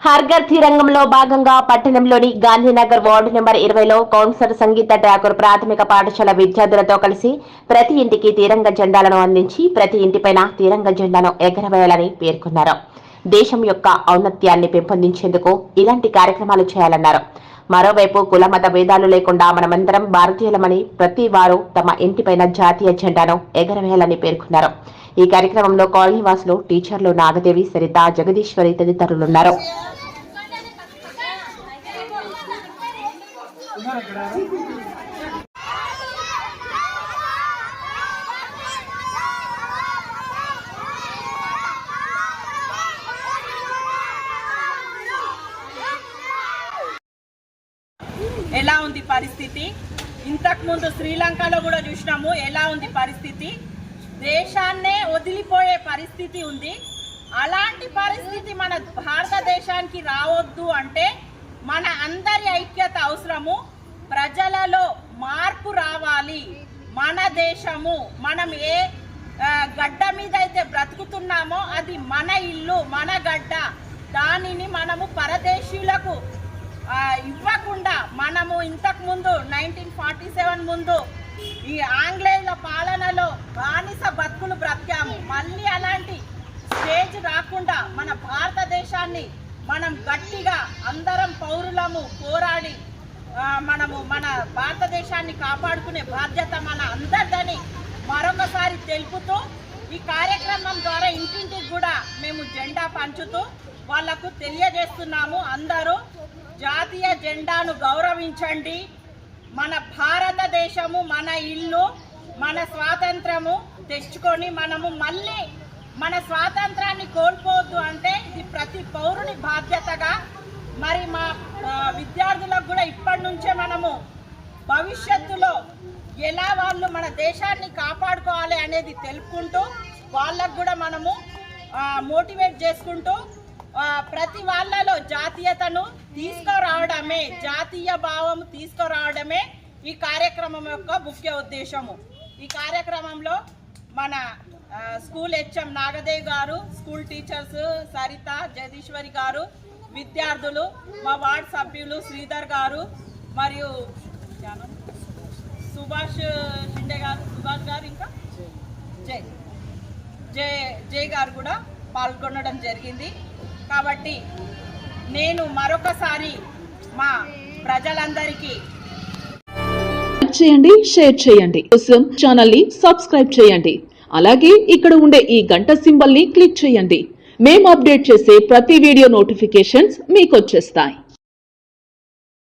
హర్ఘర్ తిరంగంలో భాగంగా పట్టణంలోని Gandhinagar ward number 20లో councillor సంగీత ఠాకూర్ ప్రాథమిక పాఠశాల విద్యార్థులతో కలిసి ప్రతి ఇంటికి తిరంగ జెండాలను అందించి ప్రతి ఇంటిపైన తిరంగ జెండాను ఎగరవేయాలని పేర్కొన్నారు. దేశం యొక్క ఔన్నత్యాన్ని పెంపొందించేందుకు ఇలాంటి కార్యక్రమాలు చేయాలన్నారు. మరోవైపు కులమత భేదాలు లేకుండా మనమందరం భారతీయులమని ప్రతి వారు తమ ఇంటిపైన జాతీయ జెండాను ఎగరవేయాలని పేర్కొన్నారు. ఈ కార్యక్రమంలో కాలనీ వాసులు, టీచర్లు నాగదేవి, సరిత, జగదీశ్వరి తదితరులున్నారు. ఎలా ఉంది పరిస్థితి? ఇంతకు ముందు శ్రీలంకలో కూడా చూసినాము ఎలా ఉంది పరిస్థితి. దేశాన్నే వదిలిపోయే పరిస్థితి ఉంది. అలాంటి పరిస్థితి మన భారతదేశానికి రావద్దు అంటే మన అందరి ఐక్యత అవసరము. ప్రజలలో మార్పు రావాలి. మన దేశము, మనం ఏ గడ్డ మీద అయితే బ్రతుకుతున్నామో అది మన ఇల్లు, మన గడ్డ. దానిని మనము పరదేశీయులకు ఇవ్వకుండా మనము ఇంతకు ముందు 1947 ముందు ఈ ఆంగ్లేయుల పాలనలో బానిస బతుకులు బ్రతికాము. మళ్ళీ అలాంటి స్టేజ్ రాకుండా మన భారతదేశాన్ని మనం గట్టిగా అందరం పౌరులము పోరాడి మనము మన భారతదేశాన్ని కాపాడుకునే బాధ్యత మన అందరిదని మరొకసారి తెలుపుతూ ఈ కార్యక్రమం ద్వారా ఇంటింటికి కూడా మేము జెండా పంచుతూ వాళ్లకు తెలియజేస్తున్నాము. అందరూ జాతీయ జెండాను గౌరవించండి. మన భారతదేశము మన ఇల్లు, మన స్వాతంత్రము తెచ్చుకొని మనము మళ్ళీ మన స్వాతంత్రాన్ని కోల్పోవద్దు అంటే ఇది ప్రతి పౌరుని బాధ్యతగా మరి మా విద్యార్థులకు కూడా ఇప్పటి నుంచే మనము భవిష్యత్తులో ఎలా వాళ్ళు మన దేశాన్ని కాపాడుకోవాలి అనేది తెలుపుకుంటూ వాళ్ళకు కూడా మనము మోటివేట్ చేసుకుంటూ ప్రతి వాళ్ళలో జాతీయతను తీసుకురావడమే, జాతీయ భావం తీసుకురావడమే ఈ కార్యక్రమం యొక్క ముఖ్య ఉద్దేశము. ఈ కార్యక్రమంలో మన స్కూల్ హెచ్ఎం నాగదేవ్ గారు, స్కూల్ టీచర్స్ సరిత, జగదీశ్వరి గారు, విద్యార్థులు, మా వార్డ్ సభ్యులు శ్రీధర్ గారు మరియు సుభాష్ షిండే గారు, ఇంకా జై గారు కూడా పాల్గొనడం జరిగింది. కాబట్టి నేను మరొకసారి మా ప్రజలందరికీ చేయండి, షేర్ చేయండి, ఛానల్ ని సబ్స్క్రైబ్ చేయండి. అలాగే ఇక్కడ ఉండే ఈ గంట సింబల్ ని క్లిక్ చేయండి. మేము అప్డేట్ చేసే ప్రతి వీడియో నోటిఫికేషన్స్ మీకు వచ్చేస్తాయి.